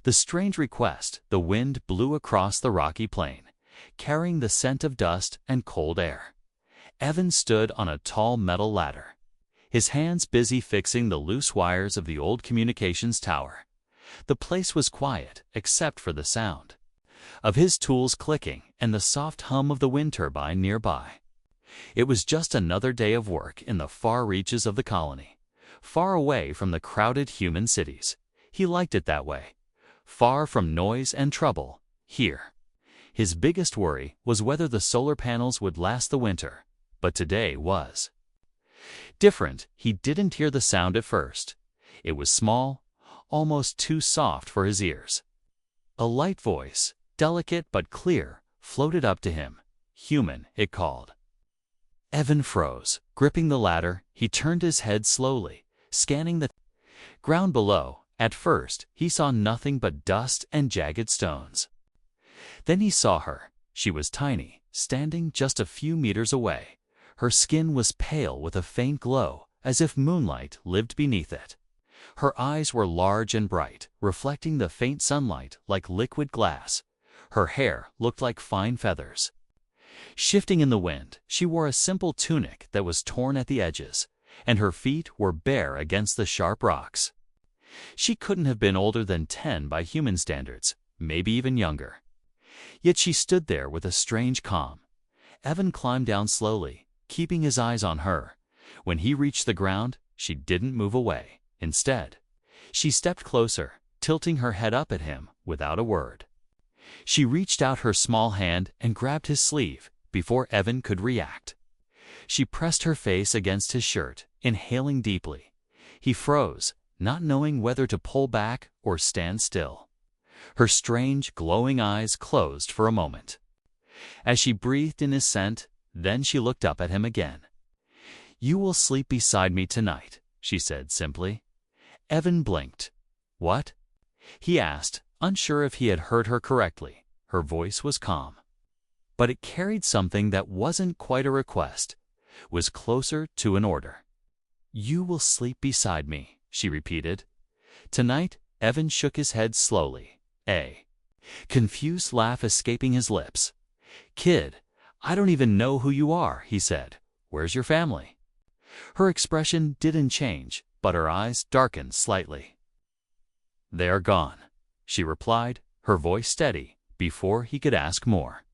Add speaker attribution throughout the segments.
Speaker 1: The strange request, the wind blew across the rocky plain, carrying the scent of dust and cold air. Evan stood on a tall metal ladder, his hands busy fixing the loose wires of the old communications tower. The place was quiet except for the sound of his tools clicking and the soft hum of the wind turbine nearby. It was just another day of work in the far reaches of the colony, far away from the crowded human cities. He liked it that way, far from noise and trouble. Here, his biggest worry was whether the solar panels would last the winter, but today was different. He didn't hear the sound at first. It was small, almost too soft for his ears. A light voice, delicate but clear, floated up to him. Human, it called. Evan froze. Gripping the ladder, he turned his head slowly, scanning the ground below. At first, he saw nothing but dust and jagged stones. Then he saw her. She was tiny, standing just a few meters away. Her skin was pale with a faint glow, as if moonlight lived beneath it. Her eyes were large and bright, reflecting the faint sunlight like liquid glass. Her hair looked like fine feathers shifting in the wind. She wore a simple tunic that was torn at the edges, and her feet were bare against the sharp rocks. She couldn't have been older than 10 by human standards, maybe even younger. Yet she stood there with a strange calm. Evan climbed down slowly, keeping his eyes on her. When he reached the ground, she didn't move away. Instead, she stepped closer, tilting her head up at him without a word. She reached out her small hand and grabbed his sleeve before Evan could react. She pressed her face against his shirt, inhaling deeply. He froze, not knowing whether to pull back or stand still. Her strange, glowing eyes closed for a moment. As she breathed in his scent, then she looked up at him again. "You will sleep beside me tonight," she said simply. Evan blinked. "What?" he asked, unsure if he had heard her correctly. Her voice was calm, but it carried something that wasn't quite a request, was closer to an order. "You will sleep beside me," she repeated. "Tonight?" Evan shook his head slowly, a confused laugh escaping his lips. "Kid, I don't even know who you are," he said. "Where's your family?" Her expression didn't change, but her eyes darkened slightly. "They are gone," she replied, her voice steady, before he could ask more.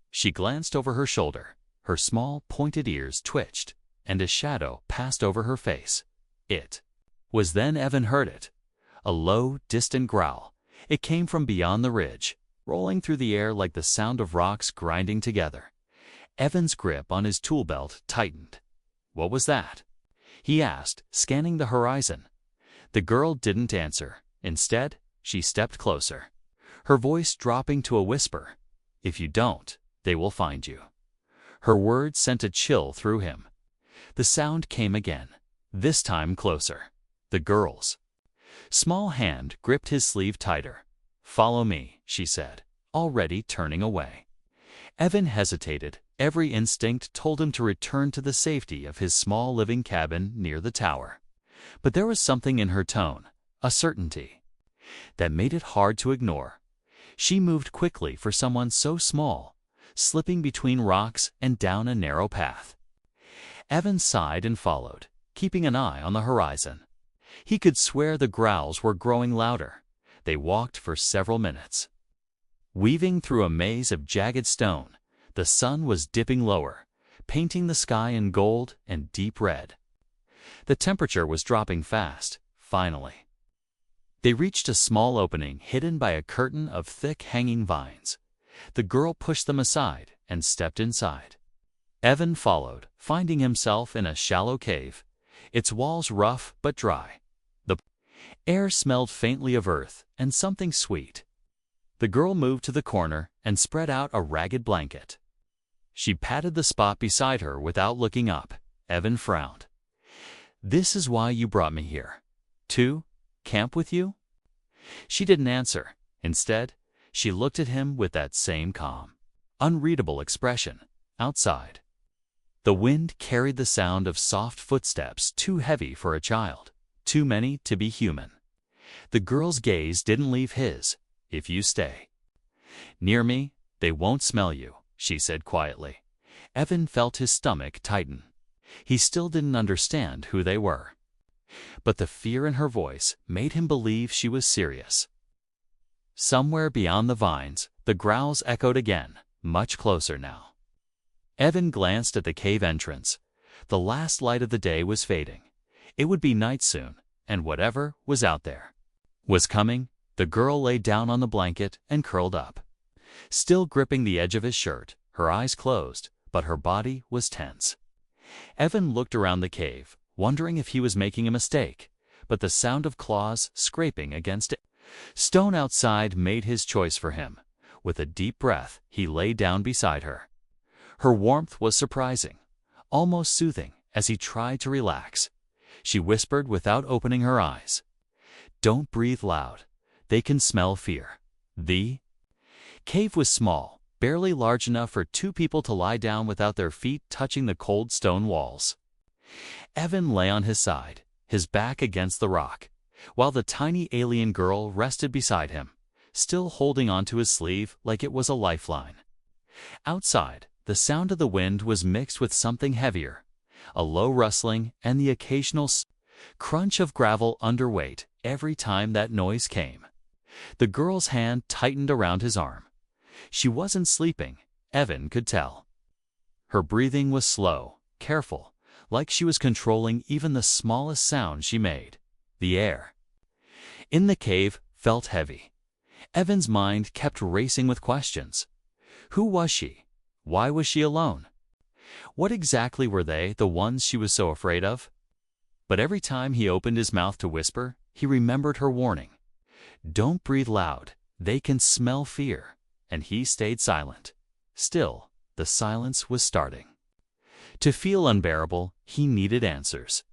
Speaker 1: She glanced over her shoulder. Her small, pointed ears twitched, and a shadow passed over her face. It was then Evan heard it. A low, distant growl. It came from beyond the ridge, rolling through the air like the sound of rocks grinding together. Evan's grip on his tool belt tightened. "What was that?" he asked, scanning the horizon. The girl didn't answer. Instead, she stepped closer, her voice dropping to a whisper. "If you don't, they will find you." Her words sent a chill through him. The sound came again, this time closer. The girl's small hand gripped his sleeve tighter. "Follow me," she said, already turning away. Evan hesitated. Every instinct told him to return to the safety of his small living cabin near the tower. But there was something in her tone, a certainty, that made it hard to ignore. She moved quickly for someone so small, slipping between rocks and down a narrow path. Evan sighed and followed, keeping an eye on the horizon. He could swear the growls were growing louder. They walked for several minutes, weaving through a maze of jagged stone. The sun was dipping lower, painting the sky in gold and deep red. The temperature was dropping fast. Finally, they reached a small opening hidden by a curtain of thick hanging vines. The girl pushed them aside and stepped inside. Evan followed, finding himself in a shallow cave, its walls rough but dry. The air smelled faintly of earth and something sweet. The girl moved to the corner and spread out a ragged blanket. She patted the spot beside her without looking up. Evan frowned. "This is why you brought me here. To camp with you?" She didn't answer. Instead, she looked at him with that same calm, unreadable expression. Outside, the wind carried the sound of soft footsteps, too heavy for a child, too many to be human. The girl's gaze didn't leave his. "If you stay near me, they won't smell you," she said quietly. Evan felt his stomach tighten. He still didn't understand who they were, but the fear in her voice made him believe she was serious. Somewhere beyond the vines, the growls echoed again, much closer now. Evan glanced at the cave entrance. The last light of the day was fading. It would be night soon, and whatever was out there was coming. The girl lay down on the blanket and curled up, still gripping the edge of his shirt, her eyes closed, but her body was tense. Evan looked around the cave, wondering if he was making a mistake, but the sound of claws scraping against stone outside made his choice for him. With a deep breath, he lay down beside her. Her warmth was surprising, almost soothing, as he tried to relax. She whispered without opening her eyes, "Don't breathe loud. They can smell fear." The cave was small, barely large enough for two people to lie down without their feet touching the cold stone walls. Evan lay on his side, his back against the rock, while the tiny alien girl rested beside him, still holding onto his sleeve like it was a lifeline. Outside, the sound of the wind was mixed with something heavier, a low rustling and the occasional crunch of gravel under weight every time that noise came. The girl's hand tightened around his arm. She wasn't sleeping, Evan could tell. Her breathing was slow, careful, like she was controlling even the smallest sound she made. The air in the cave felt heavy. Evan's mind kept racing with questions. Who was she? Why was she alone? What exactly were they, the ones she was so afraid of? But every time he opened his mouth to whisper, he remembered her warning. Don't breathe loud. They can smell fear. And he stayed silent. Still, the silence was starting to feel unbearable. He needed answers.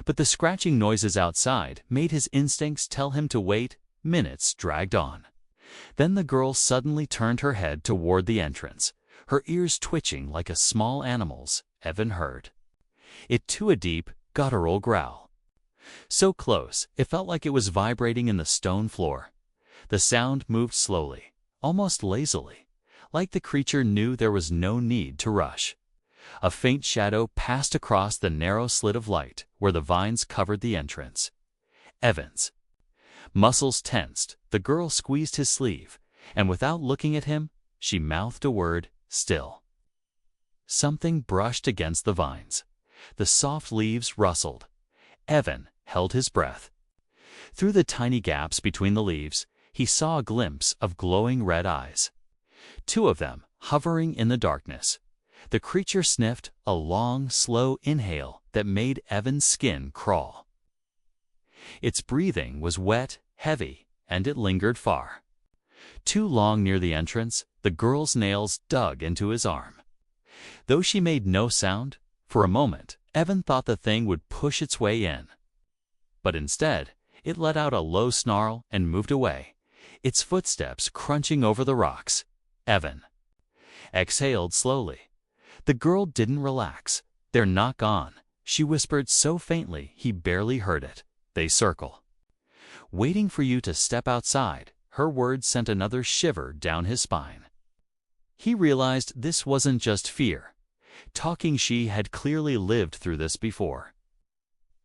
Speaker 1: But the scratching noises outside made his instincts tell him to wait. Minutes dragged on. Then the girl suddenly turned her head toward the entrance, her ears twitching like a small animal's. Evan heard it too, a deep, guttural growl. So close, it felt like it was vibrating in the stone floor. The sound moved slowly, almost lazily, like the creature knew there was no need to rush. A faint shadow passed across the narrow slit of light where the vines covered the entrance. Evan's muscles tensed. The girl squeezed his sleeve, and without looking at him, she mouthed a word, "Still." Something brushed against the vines. The soft leaves rustled. Evan held his breath. Through the tiny gaps between the leaves, he saw a glimpse of glowing red eyes. Two of them, hovering in the darkness. The creature sniffed, a long, slow inhale that made Evan's skin crawl. Its breathing was wet, heavy, and it lingered far. Too long near the entrance, the girl's nails dug into his arm. Though she made no sound, for a moment, Evan thought the thing would push its way in. But instead, it let out a low snarl and moved away, its footsteps crunching over the rocks. Evan exhaled slowly. The girl didn't relax. "They're not gone," she whispered so faintly he barely heard it. "They circle, waiting for you to step outside." Her words sent another shiver down his spine. He realized this wasn't just fear. She had clearly lived through this before.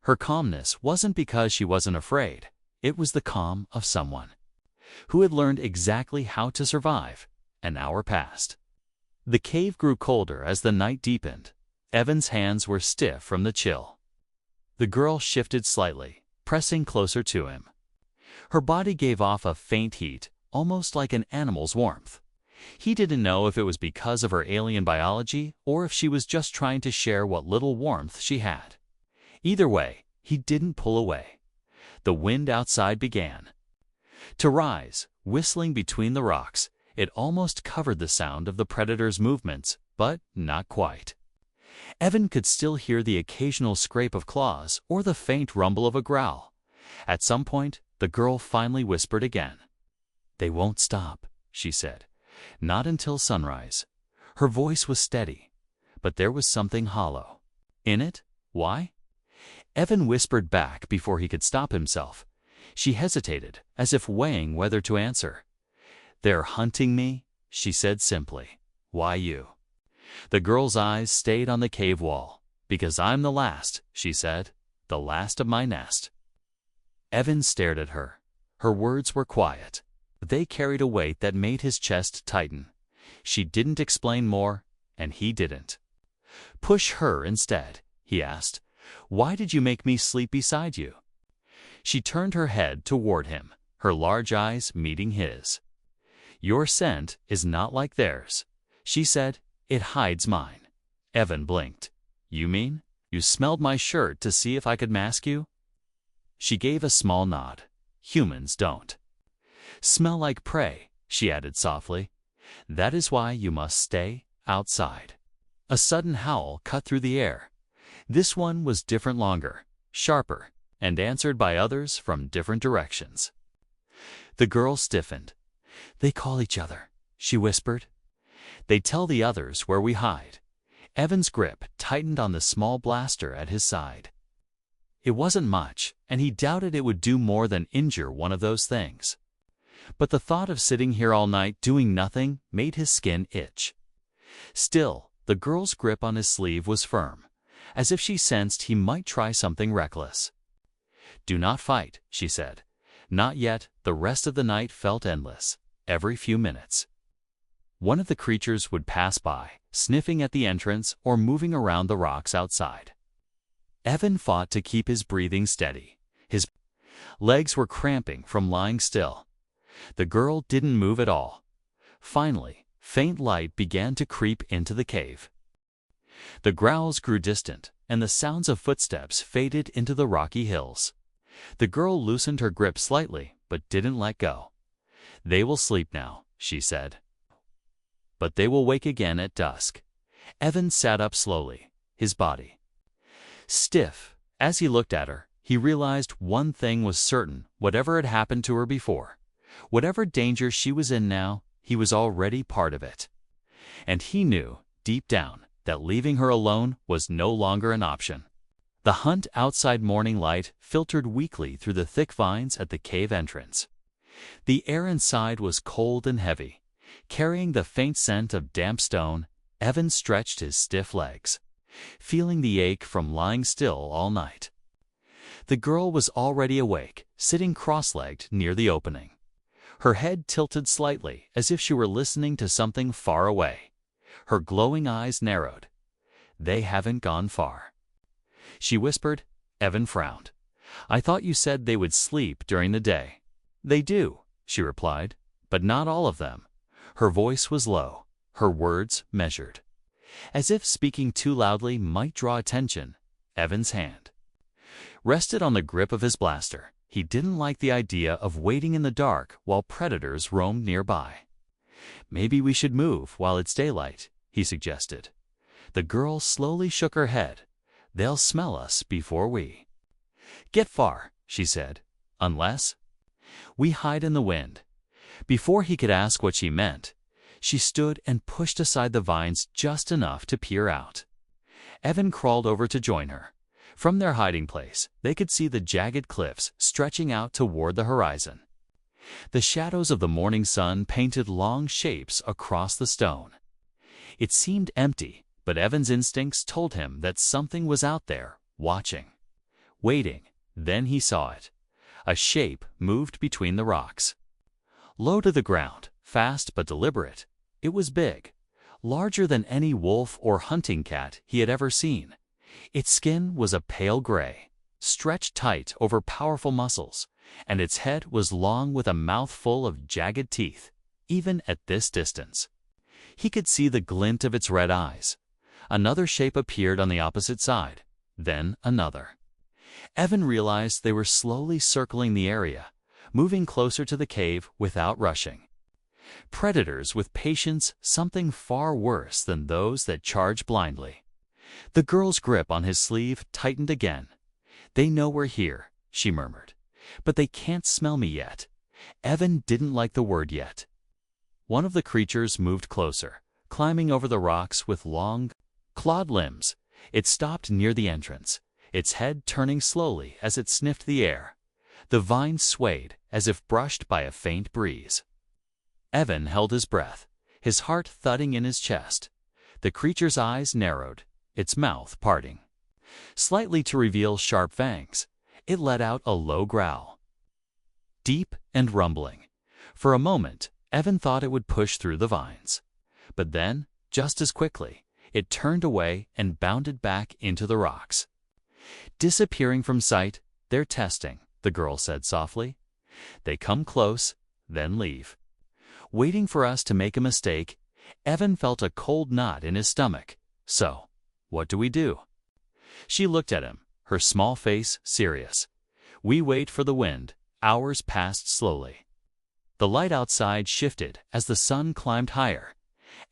Speaker 1: Her calmness wasn't because she wasn't afraid. It was the calm of someone who had learned exactly how to survive. An hour passed. The cave grew colder as the night deepened. Evan's hands were stiff from the chill. The girl shifted slightly, pressing closer to him. Her body gave off a faint heat, almost like an animal's warmth. He didn't know if it was because of her alien biology or if she was just trying to share what little warmth she had. Either way, he didn't pull away. The wind outside began to rise, whistling between the rocks. It almost covered the sound of the predator's movements, but not quite. Evan could still hear the occasional scrape of claws or the faint rumble of a growl. At some point, the girl finally whispered again. "They won't stop," she said. "Not until sunrise." Her voice was steady, but there was something hollow in it. "Why?" Evan whispered back before he could stop himself. She hesitated, as if weighing whether to answer. "They're hunting me," she said simply. "Why you?" The girl's eyes stayed on the cave wall. "Because I'm the last," she said. "The last of my nest." Evan stared at her. Her words were quiet. They carried a weight that made his chest tighten. She didn't explain more, and he didn't. "Push her instead," he asked. "Why did you make me sleep beside you?" She turned her head toward him, her large eyes meeting his. "Your scent is not like theirs," she said. "It hides mine." Evan blinked. "You mean? You smelled my shirt to see if I could mask you?" She gave a small nod. "Humans don't." "Smell like prey," she added softly. "That is why you must stay outside." A sudden howl cut through the air. This one was different, longer, sharper, and answered by others from different directions. The girl stiffened. "They call each other," she whispered. "They tell the others where we hide." Evan's grip tightened on the small blaster at his side. It wasn't much, and he doubted it would do more than injure one of those things. But the thought of sitting here all night doing nothing made his skin itch. Still, the girl's grip on his sleeve was firm, as if she sensed he might try something reckless. "Do not fight," she said. Not yet. The rest of the night felt endless, every few minutes. One of the creatures would pass by, sniffing at the entrance or moving around the rocks outside. Evan fought to keep his breathing steady. His legs were cramping from lying still. The girl didn't move at all. Finally, faint light began to creep into the cave. The growls grew distant, and the sounds of footsteps faded into the rocky hills. The girl loosened her grip slightly, but didn't let go. "They will sleep now," she said. "But they will wake again at dusk." Evan sat up slowly, his body stiff. As he looked at her, he realized one thing was certain: whatever had happened to her before, whatever danger she was in now, he was already part of it. And he knew, deep down, that leaving her alone was no longer an option. The hunt outside morning light filtered weakly through the thick vines at the cave entrance. The air inside was cold and heavy. Carrying the faint scent of damp stone, Evan stretched his stiff legs, feeling the ache from lying still all night. The girl was already awake, sitting cross-legged near the opening. Her head tilted slightly, as if she were listening to something far away. Her glowing eyes narrowed. "They haven't gone far," she whispered. Evan frowned. "I thought you said they would sleep during the day." "They do," she replied, "but not all of them." Her voice was low, her words measured. As if speaking too loudly might draw attention, Evan's hand rested on the grip of his blaster. He didn't like the idea of waiting in the dark while predators roamed nearby. "Maybe we should move while it's daylight," he suggested. The girl slowly shook her head. "They'll smell us before we get far," she said. "Unless we hide in the wind." Before he could ask what she meant, she stood and pushed aside the vines just enough to peer out. Evan crawled over to join her. From their hiding place, they could see the jagged cliffs stretching out toward the horizon. The shadows of the morning sun painted long shapes across the stone. It seemed empty, but Evan's instincts told him that something was out there, watching, waiting. Then he saw it. A shape moved between the rocks. Low to the ground, fast but deliberate. It was big, larger than any wolf or hunting cat he had ever seen. Its skin was a pale gray, stretched tight over powerful muscles, and its head was long with a mouth full of jagged teeth. Even at this distance, he could see the glint of its red eyes. Another shape appeared on the opposite side, then another. Evan realized they were slowly circling the area, moving closer to the cave without rushing. Predators with patience, something far worse than those that charge blindly. The girl's grip on his sleeve tightened again. "They know we're here," she murmured, "but they can't smell me yet." Evan didn't like the word "yet." One of the creatures moved closer, climbing over the rocks with long, clawed limbs. It stopped near the entrance, its head turning slowly as it sniffed the air. The vines swayed as if brushed by a faint breeze. Evan held his breath, his heart thudding in his chest. The creature's eyes narrowed, its mouth parting. Slightly to reveal sharp fangs, it let out a low growl. Deep and rumbling. For a moment, Evan thought it would push through the vines. But then, just as quickly, it turned away and bounded back into the rocks. Disappearing from sight, they're testing, the girl said softly. They come close, then leave. Waiting for us to make a mistake, Evan felt a cold knot in his stomach. So, what do we do? She looked at him, her small face serious. We wait for the wind. Hours passed slowly. The light outside shifted as the sun climbed higher.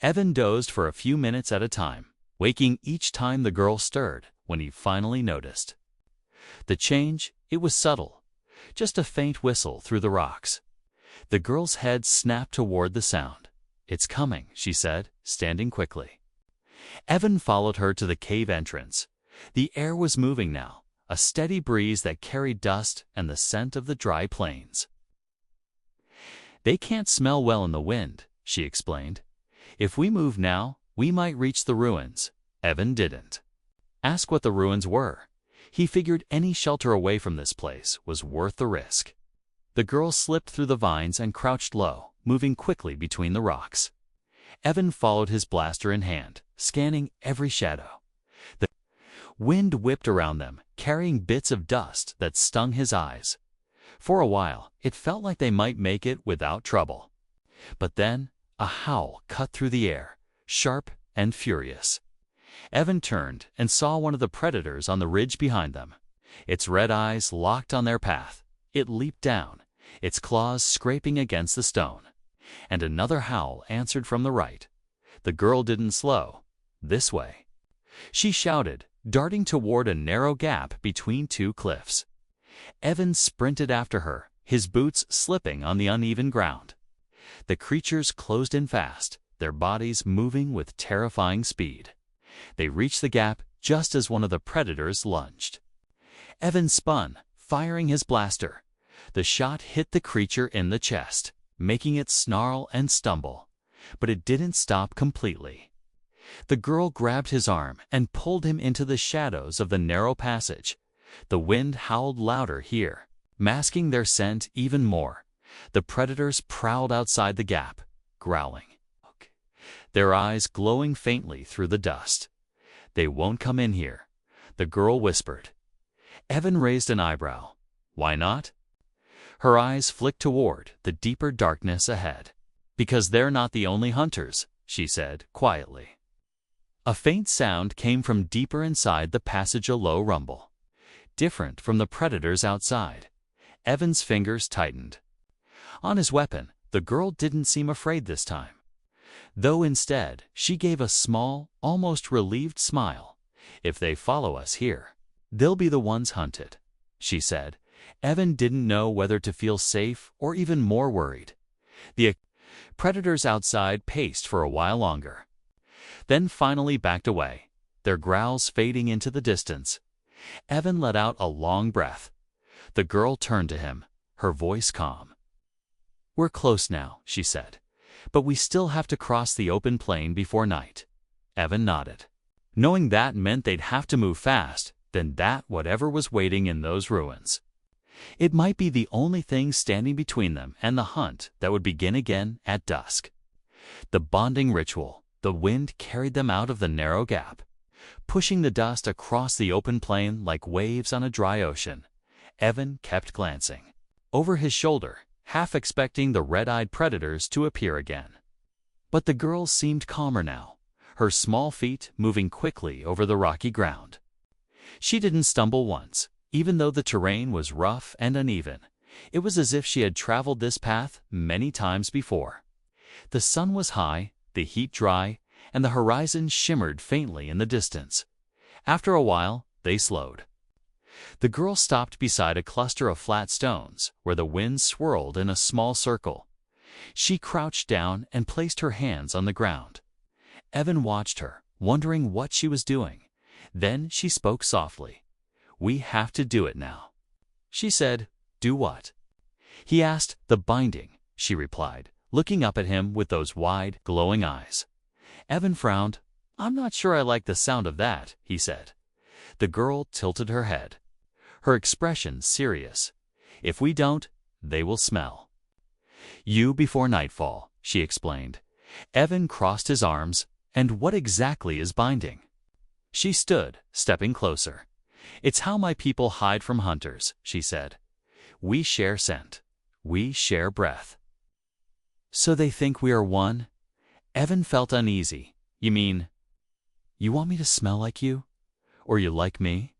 Speaker 1: Evan dozed for a few minutes at a time, waking each time the girl stirred when he finally noticed. The change, it was subtle, just a faint whistle through the rocks. The girl's head snapped toward the sound. It's coming, she said, standing quickly. Evan followed her to the cave entrance. The air was moving now, a steady breeze that carried dust and the scent of the dry plains. They can't smell well in the wind, she explained. If we move now, we might reach the ruins. Evan didn't ask what the ruins were. He figured any shelter away from this place was worth the risk. The girl slipped through the vines and crouched low, moving quickly between the rocks. Evan followed his blaster in hand, scanning every shadow. The wind whipped around them, carrying bits of dust that stung his eyes. For a while, it felt like they might make it without trouble. But then, a howl cut through the air, sharp and furious. Evan turned and saw one of the predators on the ridge behind them. Its red eyes locked on their path. It leaped down, its claws scraping against the stone. And another howl answered from the right. The girl didn't slow. This way. She shouted, darting toward a narrow gap between two cliffs. Evan sprinted after her, his boots slipping on the uneven ground. The creatures closed in fast, their bodies moving with terrifying speed. They reached the gap just as one of the predators lunged. Evan spun, firing his blaster. The shot hit the creature in the chest, making it snarl and stumble. But it didn't stop completely. The girl grabbed his arm and pulled him into the shadows of the narrow passage. The wind howled louder here, masking their scent even more. The predators prowled outside the gap, growling, their eyes glowing faintly through the dust. They won't come in here, the girl whispered. Evan raised an eyebrow. Why not? Her eyes flicked toward the deeper darkness ahead. Because they're not the only hunters, she said quietly. A faint sound came from deeper inside the passage, a low rumble. Different from the predators outside. Evan's fingers tightened. On his weapon, the girl didn't seem afraid this time. Though instead, she gave a small, almost relieved smile. If they follow us here, they'll be the ones hunted, she said. Evan didn't know whether to feel safe or even more worried. The predators outside paced for a while longer, then finally backed away, their growls fading into the distance. Evan let out a long breath. The girl turned to him, her voice calm. We're close now, she said, but we still have to cross the open plain before night. Evan nodded. Knowing that meant they'd have to move fast, then that whatever was waiting in those ruins. It might be the only thing standing between them and the hunt that would begin again at dusk. The bonding ritual, the wind carried them out of the narrow gap, pushing the dust across the open plain like waves on a dry ocean. Evan kept glancing over his shoulder, half expecting the red-eyed predators to appear again. But the girl seemed calmer now, her small feet moving quickly over the rocky ground. She didn't stumble once, even though the terrain was rough and uneven. It was as if she had traveled this path many times before. The sun was high, the heat dry, and the horizon shimmered faintly in the distance. After a while, they slowed. The girl stopped beside a cluster of flat stones where the wind swirled in a small circle. She crouched down and placed her hands on the ground. Evan watched her, wondering what she was doing. Then she spoke softly. We have to do it now, she said, Do what? He asked. The binding, she replied, looking up at him with those wide, glowing eyes. Evan frowned. I'm not sure I like the sound of that, he said. The girl tilted her head, her expression serious. If we don't, they will smell. You before nightfall, she explained. Evan crossed his arms. And what exactly is binding? She stood, stepping closer. It's how my people hide from hunters, she said. We share scent. We share breath. So they think we are one? Evan felt uneasy. You mean, you want me to smell like you? Or you like me?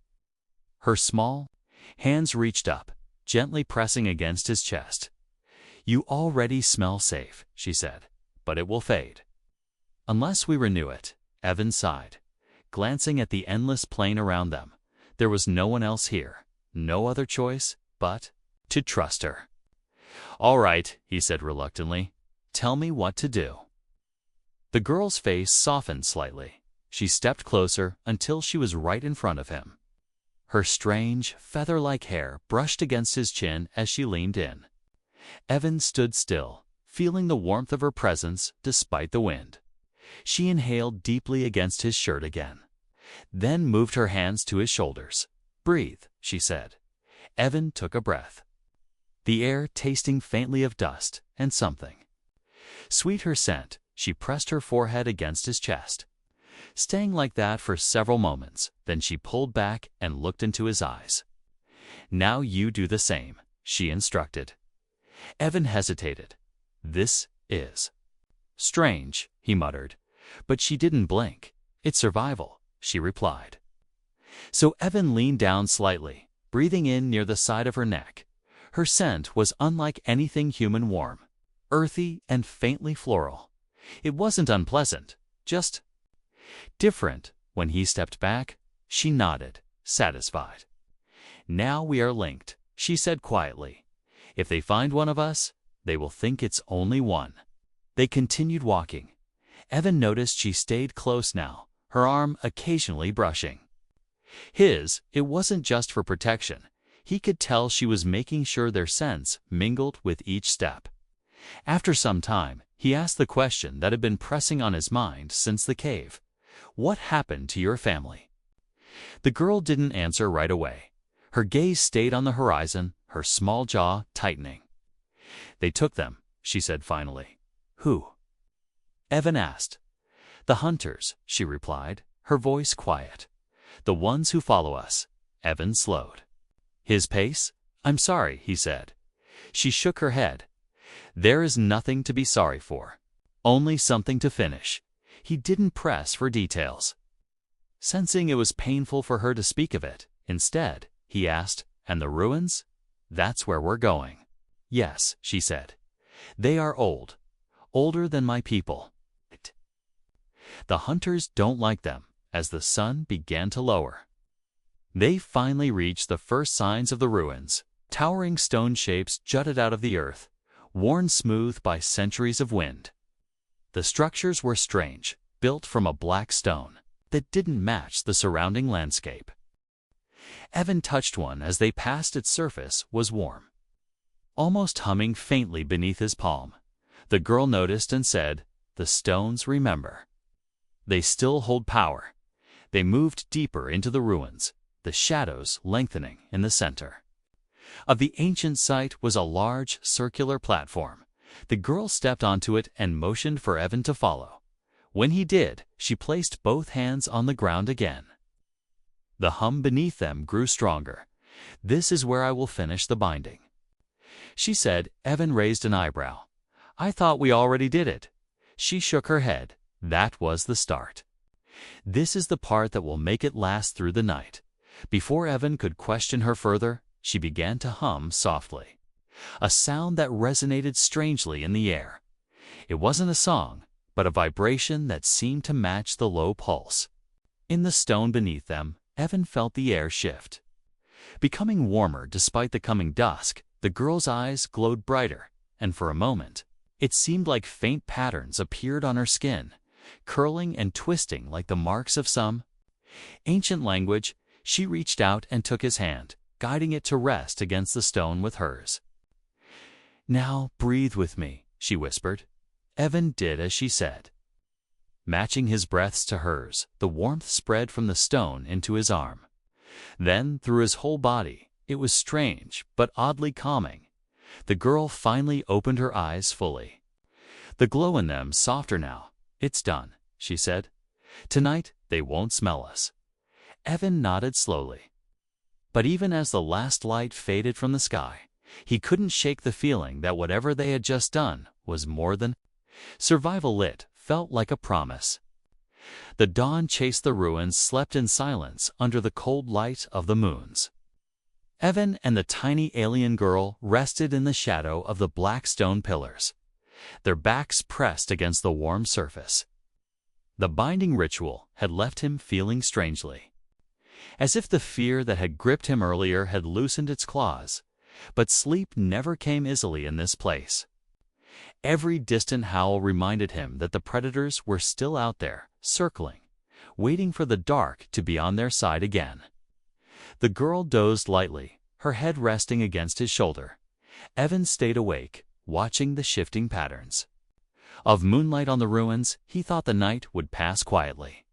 Speaker 1: Her small hands reached up, gently pressing against his chest. You already smell safe, she said, but it will fade. Unless we renew it, Evan sighed, glancing at the endless plain around them. There was no one else here, no other choice but to trust her. All right, he said reluctantly. Tell me what to do. The girl's face softened slightly. She stepped closer until she was right in front of him. Her strange, feather-like hair brushed against his chin as she leaned in. Evan stood still, feeling the warmth of her presence despite the wind. She inhaled deeply against his shirt again, then moved her hands to his shoulders. Breathe, she said. Evan took a breath, the air tasting faintly of dust and something. Sweet her scent, she pressed her forehead against his chest, staying like that for several moments. Then she pulled back and looked into his eyes. Now you do the same, she instructed. Evan hesitated. This is strange, he muttered. But she didn't blink. It's survival, she replied. So Evan leaned down slightly, breathing in near the side of her neck. Her scent was unlike anything human, warm, earthy, and faintly floral. It wasn't unpleasant, just different. When he stepped back, she nodded, satisfied. Now we are linked, she said quietly. If they find one of us, they will think it's only one. They continued walking. Evan noticed she stayed close now, her arm occasionally brushing his. It wasn't just for protection. He could tell she was making sure their scents mingled with each step. After some time, he asked the question that had been pressing on his mind since the cave. What happened to your family? The girl didn't answer right away. Her gaze stayed on the horizon, her small jaw tightening. They took them, she said finally. Who? Evan asked. The hunters, she replied, her voice quiet. The ones who follow us. Evan slowed his pace. I'm sorry, he said. She shook her head. There is nothing to be sorry for. Only something to finish. He didn't press for details, sensing it was painful for her to speak of it. Instead, he asked, and the ruins? That's where we're going. Yes, she said. They are old. Older than my people. The hunters don't like them. As the sun began to lower, they finally reached the first signs of the ruins. Towering stone shapes jutted out of the earth, worn smooth by centuries of wind. The structures were strange, built from a black stone that didn't match the surrounding landscape. Evan touched one as they passed. Its surface was warm, almost humming faintly beneath his palm. The girl noticed and said, the stones remember. They still hold power. They moved deeper into the ruins, the shadows lengthening in the center. Of the ancient site was a large, circular platform. The girl stepped onto it and motioned for Evan to follow. When he did, she placed both hands on the ground again. The hum beneath them grew stronger. This is where I will finish the binding, she said. Evan raised an eyebrow. I thought we already did it. She shook her head. That was the start. This is the part that will make it last through the night. Before Evan could question her further, she began to hum softly, a sound that resonated strangely in the air. It wasn't a song, but a vibration that seemed to match the low pulse. In the stone beneath them, Evan felt the air shift, becoming warmer despite the coming dusk. The girl's eyes glowed brighter, and for a moment, it seemed like faint patterns appeared on her skin, curling and twisting like the marks of some ancient language. She reached out and took his hand. guiding it to rest against the stone with hers. "Now breathe with me," she whispered. Evan did as she said. Matching his breaths to hers, the warmth spread from the stone into his arm. Then through his whole body. It was strange, but oddly calming. The girl finally opened her eyes fully. The glow in them softer now. "It's done," she said. "Tonight they won't smell us." Evan nodded slowly. But even as the last light faded from the sky, he couldn't shake the feeling that whatever they had just done was more than survival. Lit felt like a promise. The dawn chased the ruins, slept in silence under the cold light of the moons. Evan and the tiny alien girl rested in the shadow of the black stone pillars, their backs pressed against the warm surface. The binding ritual had left him feeling strangely, as if the fear that had gripped him earlier had loosened its claws. But sleep never came easily in this place. Every distant howl reminded him that the predators were still out there, circling, waiting for the dark to be on their side again. The girl dozed lightly, her head resting against his shoulder. Evan stayed awake, watching the shifting patterns of moonlight on the ruins. He thought the night would pass quietly.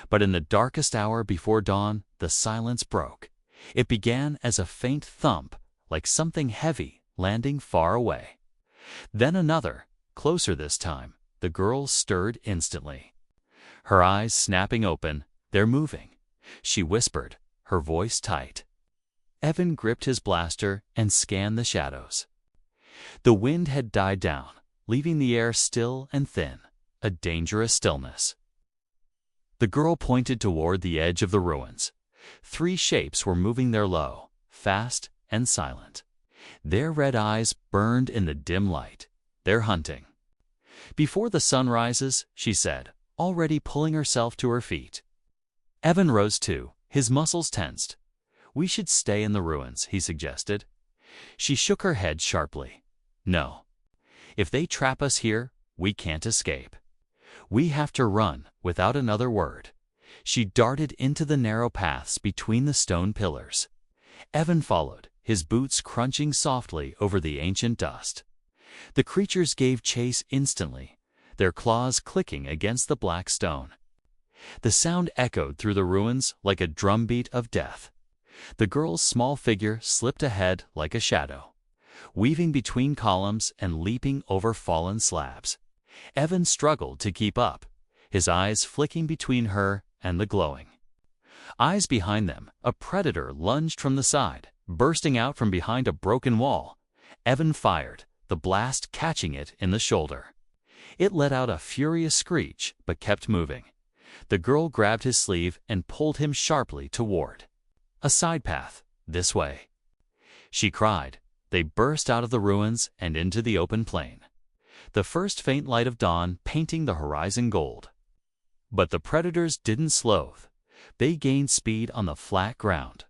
Speaker 1: But in the darkest hour before dawn, the silence broke. It began as a faint thump, like something heavy landing far away. Then another, closer this time. The girl stirred instantly, her eyes snapping open. "They're moving," she whispered, her voice tight. Evan gripped his blaster and scanned the shadows. The wind had died down, leaving the air still and thin, a dangerous stillness. The girl pointed toward the edge of the ruins. 3 shapes were moving there low, fast and silent. Their red eyes burned in the dim light. "They're hunting." "Before the sun rises," she said, already pulling herself to her feet. Evan rose too, his muscles tensed. "We should stay in the ruins," he suggested. She shook her head sharply. "No. If they trap us here, we can't escape. We have to run." Without another word, she darted into the narrow paths between the stone pillars. Evan followed, his boots crunching softly over the ancient dust. The creatures gave chase instantly, their claws clicking against the black stone. The sound echoed through the ruins like a drumbeat of death. The girl's small figure slipped ahead like a shadow, weaving between columns and leaping over fallen slabs. Evan struggled to keep up, his eyes flicking between her and the glowing eyes behind them. A predator lunged from the side, bursting out from behind a broken wall. Evan fired, the blast catching it in the shoulder. It let out a furious screech, but kept moving. The girl grabbed his sleeve and pulled him sharply toward a side path. "This way," she cried. They burst out of the ruins and into the open plain, the first faint light of dawn painting the horizon gold. But the predators didn't slow. They gained speed on the flat ground,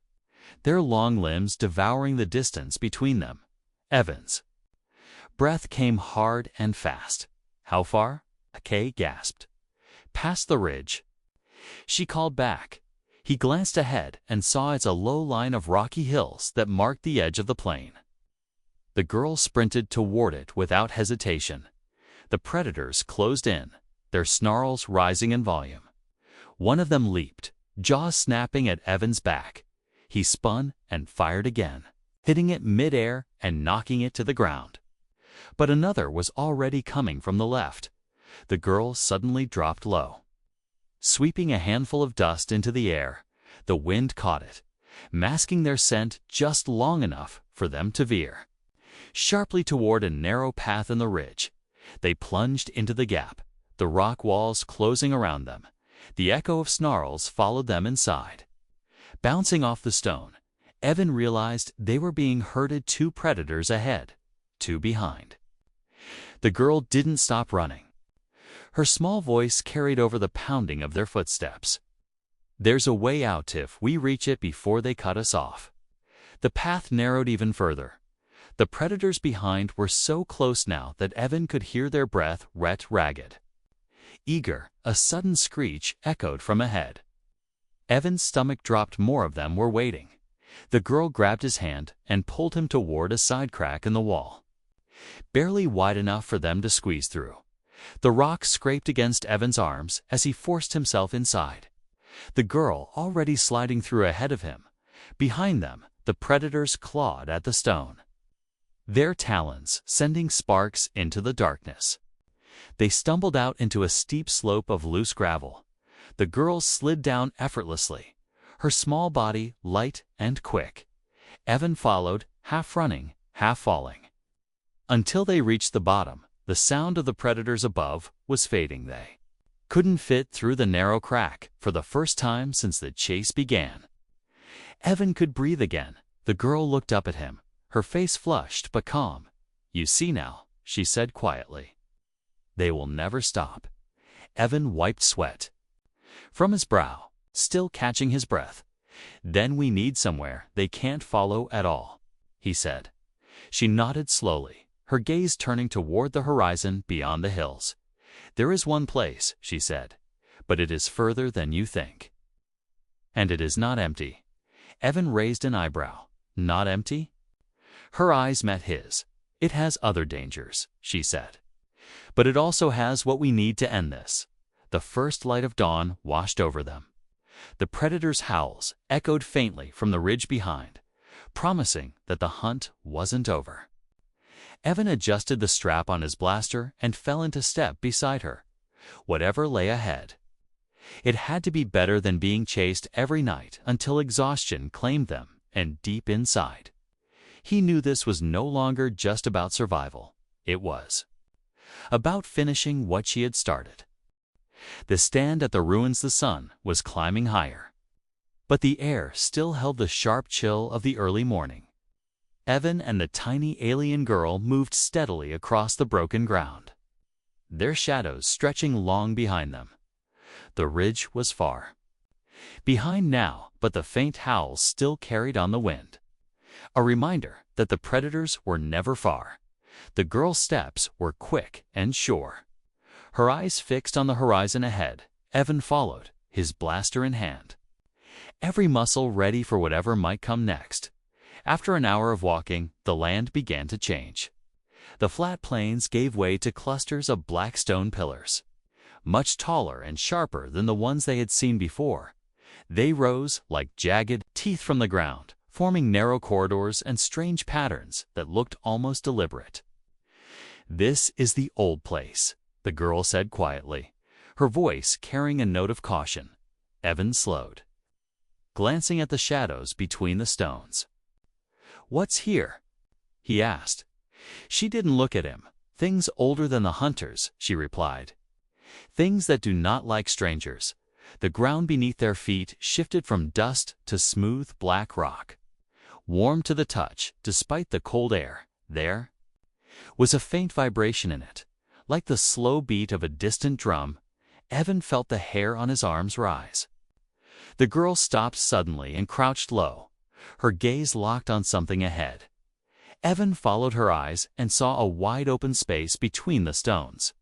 Speaker 1: their long limbs devouring the distance between them. Evan's breath came hard and fast. "How far?" Kay gasped. "Past the ridge." She called back. He glanced ahead and saw it's a low line of rocky hills that marked the edge of the plain. The girl sprinted toward it without hesitation. The predators closed in, their snarls rising in volume. One of them leaped, jaws snapping at Evan's back. He spun and fired again, hitting it mid-air and knocking it to the ground. But another was already coming from the left. The girl suddenly dropped low, sweeping a handful of dust into the air. The wind caught it, masking their scent just long enough for them to veer sharply toward a narrow path in the ridge. They plunged into the gap, the rock walls closing around them. The echo of snarls followed them inside. Bouncing off the stone, Evan realized they were being herded 2 predators ahead, 2 behind. The girl didn't stop running. Her small voice carried over the pounding of their footsteps. "There's a way out if we reach it before they cut us off." The path narrowed even further. The predators behind were so close now that Evan could hear their breath wet ragged. Eager, a sudden screech echoed from ahead. Evan's stomach dropped. More of them were waiting. The girl grabbed his hand and pulled him toward a side crack in the wall, barely wide enough for them to squeeze through. The rock scraped against Evan's arms as he forced himself inside, the girl already sliding through ahead of him. Behind them, the predators clawed at the stone, their talons sending sparks into the darkness. They stumbled out into a steep slope of loose gravel. The girl slid down effortlessly, her small body light and quick. Evan followed, half running, half falling. Until they reached the bottom, the sound of the predators above was fading. They couldn't fit through the narrow crack for the first time since the chase began. Evan could breathe again. The girl looked up at him, her face flushed but calm. "You see now," she said quietly. "They will never stop." Evan wiped sweat from his brow, still catching his breath. "Then we need somewhere they can't follow at all," he said. She nodded slowly, her gaze turning toward the horizon beyond the hills. "There is one place," she said, "but it is further than you think. And it is not empty." Evan raised an eyebrow. "Not empty?" Her eyes met his. "It has other dangers," she said. "But it also has what we need to end this." The first light of dawn washed over them. The predators' howls echoed faintly from the ridge behind, promising that the hunt wasn't over. Evan adjusted the strap on his blaster and fell into step beside her. Whatever lay ahead, it had to be better than being chased every night until exhaustion claimed them, and deep inside, he knew this was no longer just about survival. It was about finishing what she had started. The stand at the ruins, the sun was climbing higher, but the air still held the sharp chill of the early morning. Evan and the tiny alien girl moved steadily across the broken ground, their shadows stretching long behind them. The ridge was far behind now, but the faint howls still carried on the wind, a reminder that the predators were never far. The girl's steps were quick and sure, her eyes fixed on the horizon ahead. Evan followed, his blaster in hand, every muscle ready for whatever might come next. After an hour of walking, the land began to change. The flat plains gave way to clusters of black stone pillars, much taller and sharper than the ones they had seen before. They rose like jagged teeth from the ground, forming narrow corridors and strange patterns that looked almost deliberate. "This is the old place," the girl said quietly, her voice carrying a note of caution. Evan slowed, glancing at the shadows between the stones. "What's here?" he asked. She didn't look at him. "Things older than the hunters," she replied. "Things that do not like strangers." The ground beneath their feet shifted from dust to smooth black rock, warm to the touch despite the cold air. There was a faint vibration in it, like the slow beat of a distant drum. Evan felt the hair on his arms rise. The girl stopped suddenly and crouched low, her gaze locked on something ahead. Evan followed her eyes and saw a wide-open space between the stones.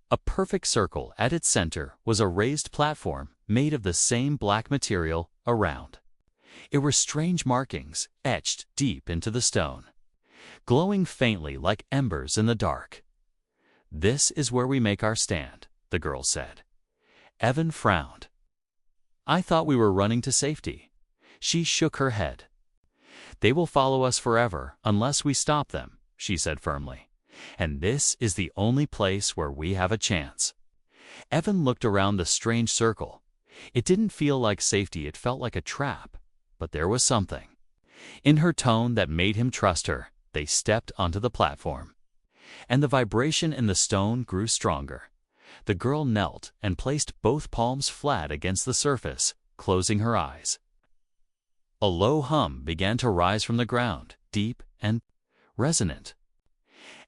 Speaker 1: A perfect circle at its center was a raised platform made of the same black material around. It were strange markings etched deep into the stone, glowing faintly like embers in the dark. "This is where we make our stand," the girl said. Evan frowned. "I thought we were running to safety." She shook her head. "They will follow us forever unless we stop them," she said firmly. "And this is the only place where we have a chance." Evan looked around the strange circle. It didn't feel like safety, it felt like a trap. But there was something in her tone that made him trust her. They stepped onto the platform, and the vibration in the stone grew stronger. The girl knelt and placed both palms flat against the surface, closing her eyes. A low hum began to rise from the ground, deep and resonant.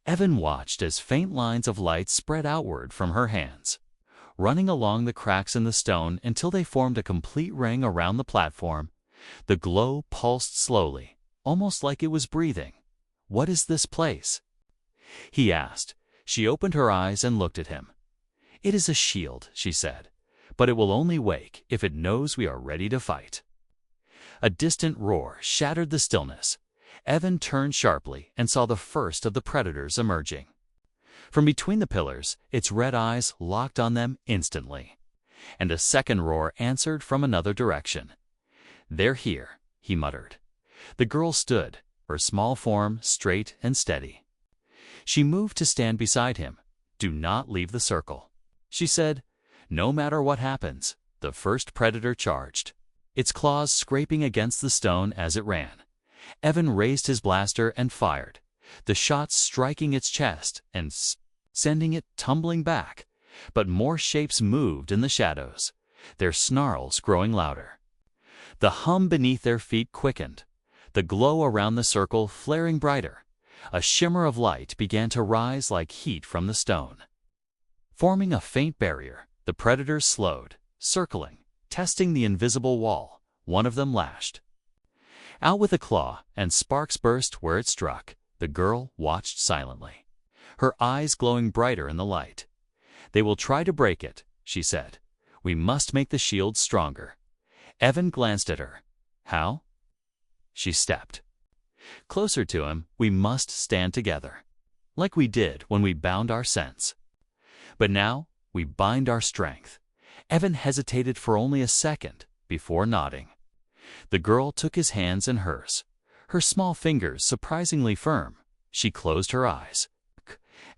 Speaker 1: Evan watched as faint lines of light spread outward from her hands, running along the cracks in the stone until they formed a complete ring around the platform. The glow pulsed slowly, almost like it was breathing. "What is this place?" he asked. She opened her eyes and looked at him. "It is a shield," she said, "but it will only wake if it knows we are ready to fight." A distant roar shattered the stillness. Evan turned sharply and saw the first of the predators emerging. From between the pillars, its red eyes locked on them instantly. And a second roar answered from another direction. "They're here," he muttered. The girl stood, her small form straight and steady. She moved to stand beside him. "Do not leave the circle," she said. "No matter what happens." The first predator charged, its claws scraping against the stone as it ran. Evan raised his blaster and fired, the shot striking its chest and sending it tumbling back. But more shapes moved in the shadows, their snarls growing louder. The hum beneath their feet quickened, the glow around the circle flaring brighter. A shimmer of light began to rise like heat from the stone. Forming a faint barrier, the predators slowed, circling, testing the invisible wall. One of them lashed out with a claw, and sparks burst where it struck. The girl watched silently, her eyes glowing brighter in the light. "They will try to break it," she said. "We must make the shield stronger." Evan glanced at her. "How?" She stepped closer to him. "We must stand together, like we did when we bound our scents. But now we bind our strength." Evan hesitated for only a second before nodding. The girl took his hands in hers, her small fingers surprisingly firm. She closed her eyes,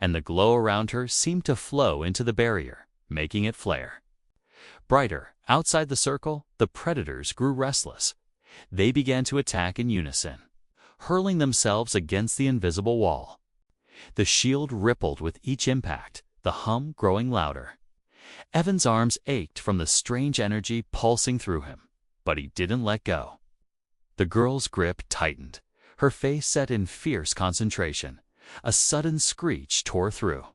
Speaker 1: and the glow around her seemed to flow into the barrier, making it flare brighter. Outside the circle, the predators grew restless. They began to attack in unison, hurling themselves against the invisible wall. The shield rippled with each impact, the hum growing louder. Evan's arms ached from the strange energy pulsing through him, but he didn't let go. The girl's grip tightened, her face set in fierce concentration. A sudden screech tore through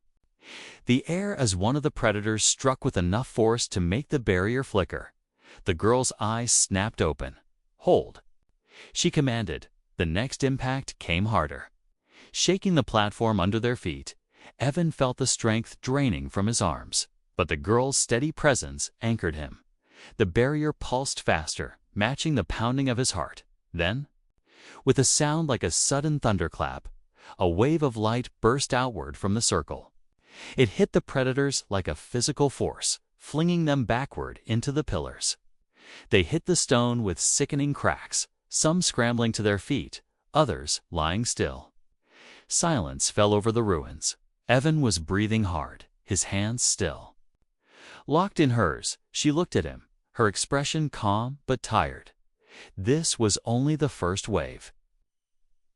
Speaker 1: the air as one of the predators struck with enough force to make the barrier flicker. The girl's eyes snapped open. "Hold," she commanded. The next impact came harder, shaking the platform under their feet. Evan felt the strength draining from his arms, but the girl's steady presence anchored him. The barrier pulsed faster, matching the pounding of his heart. Then, with a sound like a sudden thunderclap, a wave of light burst outward from the circle. It hit the predators like a physical force, flinging them backward into the pillars. They hit the stone with sickening cracks, some scrambling to their feet, others lying still. Silence fell over the ruins. Evan was breathing hard, his hands still. Locked in hers, she looked at him, her expression calm but tired. "This was only the first wave,"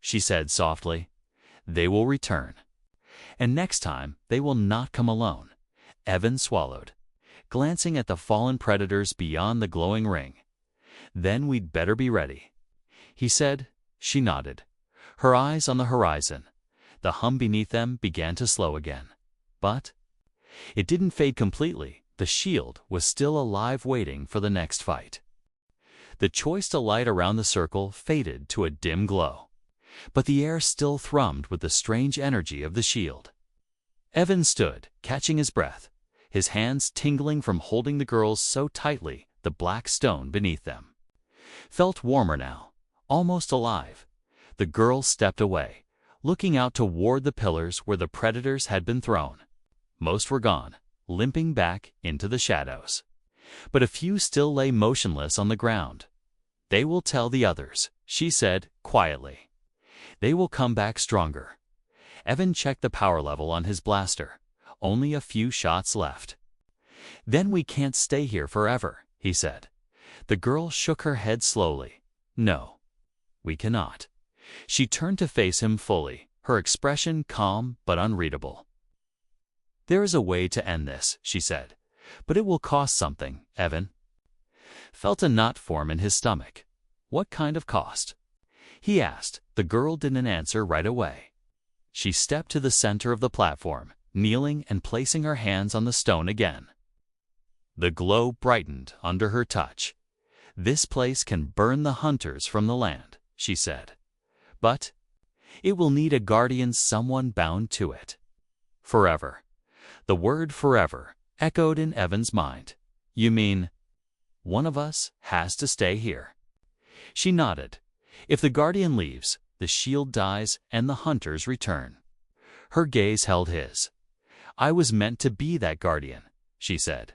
Speaker 1: she said softly. "They will return. And next time, they will not come alone." Evan swallowed, glancing at the fallen predators beyond the glowing ring. "Then we'd better be ready," he said. She nodded, her eyes on the horizon. The hum beneath them began to slow again. But it didn't fade completely. The shield was still alive, waiting for the next fight. The choice light around the circle faded to a dim glow, but the air still thrummed with the strange energy of the shield. Evan stood, catching his breath, his hands tingling from holding the girls so tightly. The black stone beneath them felt warmer now, almost alive. The girl stepped away, looking out toward the pillars where the predators had been thrown. Most were gone, limping back into the shadows, but a few still lay motionless on the ground. "They will tell the others," she said quietly. "They will come back stronger." Evan checked the power level on his blaster. Only a few shots left. "Then we can't stay here forever," he said. The girl shook her head slowly. "No, we cannot." She turned to face him fully, her expression calm but unreadable. "There is a way to end this," she said, "but it will cost something." Evan felt a knot form in his stomach. "What kind of cost?" he asked. The girl didn't answer right away. She stepped to the center of the platform, kneeling and placing her hands on the stone again. The glow brightened under her touch. "This place can burn the hunters from the land," she said. "But it will need a guardian, someone bound to it. Forever." The word forever echoed in Evan's mind. "You mean one of us has to stay here?" She nodded. If the guardian leaves, the shield dies and the hunters return. Her gaze held his. I was meant to be that guardian, she said.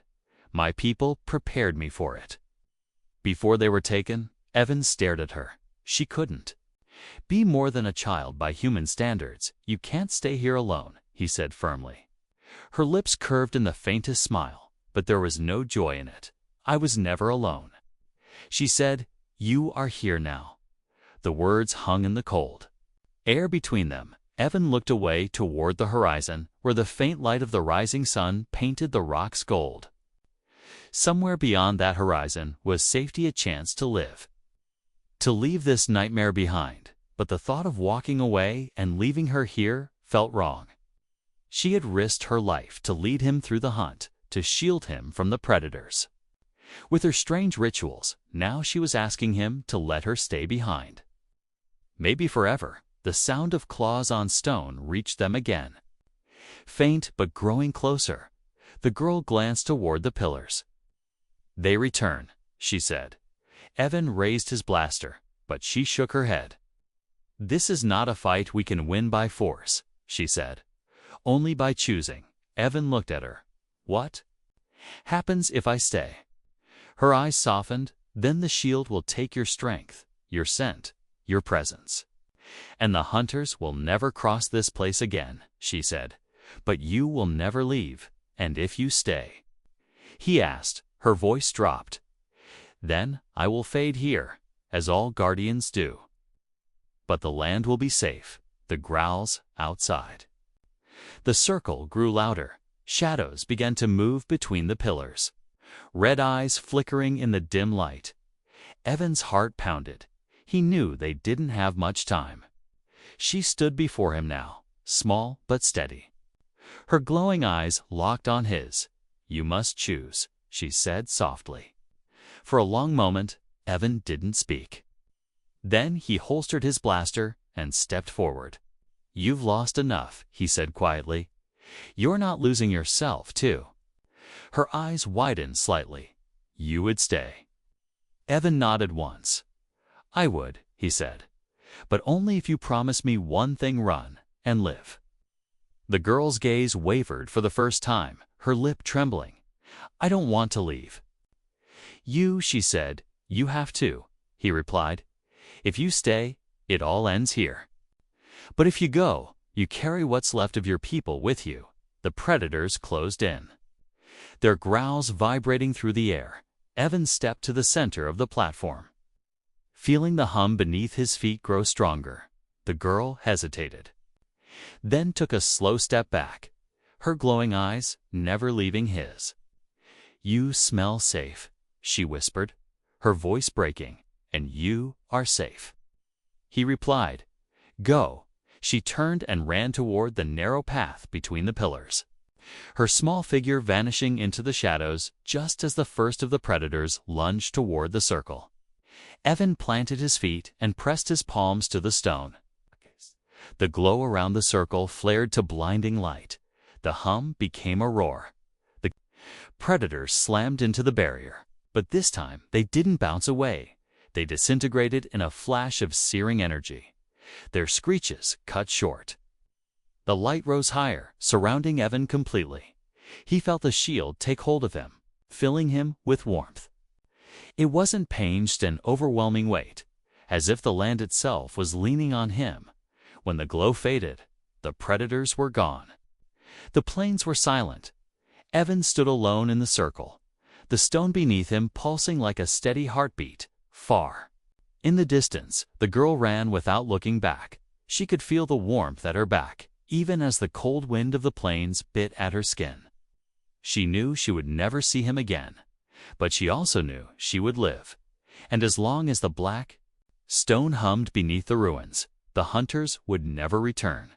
Speaker 1: My people prepared me for it. Before they were taken, Evan stared at her. She couldn't. Be more than a child by human standards. You can't stay here alone, he said firmly. Her lips curved in the faintest smile, but there was no joy in it. I was never alone. She said, You are here now. The words hung in the cold air between them. Evan looked away toward the horizon, where the faint light of the rising sun painted the rocks gold. Somewhere beyond that horizon was safety, a chance to live. To leave this nightmare behind, but the thought of walking away and leaving her here felt wrong. She had risked her life to lead him through the hunt, to shield him from the predators. With her strange rituals, now she was asking him to let her stay behind. Maybe forever. The sound of claws on stone reached them again. Faint but growing closer, the girl glanced toward the pillars. They return, she said. Evan raised his blaster, but she shook her head. This is not a fight we can win by force, she said. Only by choosing. Evan looked at her. What happens if I stay? Her eyes softened. Then the shield will take your strength, your scent, your presence. And the hunters will never cross this place again, she said. But you will never leave, and if you stay. He asked, her voice dropped. Then I will fade here, as all guardians do. But the land will be safe, the growls outside. The circle grew louder. Shadows began to move between the pillars. Red eyes flickering in the dim light. Evan's heart pounded. He knew they didn't have much time. She stood before him now, small but steady. Her glowing eyes locked on his. You must choose, she said softly. For a long moment, Evan didn't speak. Then he holstered his blaster and stepped forward. You've lost enough, he said quietly. You're not losing yourself, too. Her eyes widened slightly. You would stay. Evan nodded once. I would, he said. But only if you promise me one thing: run and live. The girl's gaze wavered for the first time, her lip trembling. I don't want to leave. She said, you have to, he replied. If you stay, it all ends here. But if you go, you carry what's left of your people with you. The predators closed in. Their growls vibrating through the air. Evan stepped to the center of the platform. Feeling the hum beneath his feet grow stronger, the girl hesitated. Then took a slow step back, her glowing eyes never leaving his. You smell safe, she whispered, her voice breaking, and you are safe. He replied, Go. She turned and ran toward the narrow path between the pillars. Her small figure vanishing into the shadows just as the first of the predators lunged toward the circle. Evan planted his feet and pressed his palms to the stone. The glow around the circle flared to blinding light. The hum became a roar. The predators slammed into the barrier, but this time they didn't bounce away. They disintegrated in a flash of searing energy. Their screeches cut short. The light rose higher, surrounding Evan completely. He felt the shield take hold of him, filling him with warmth. It wasn't pain, just an overwhelming weight, as if the land itself was leaning on him. When the glow faded, the predators were gone. The plains were silent. Evan stood alone in the circle, the stone beneath him pulsing like a steady heartbeat, far. In the distance, the girl ran without looking back. She could feel the warmth at her back, even as the cold wind of the plains bit at her skin. She knew she would never see him again, but she also knew she would live. And as long as the black stone hummed beneath the ruins, the hunters would never return.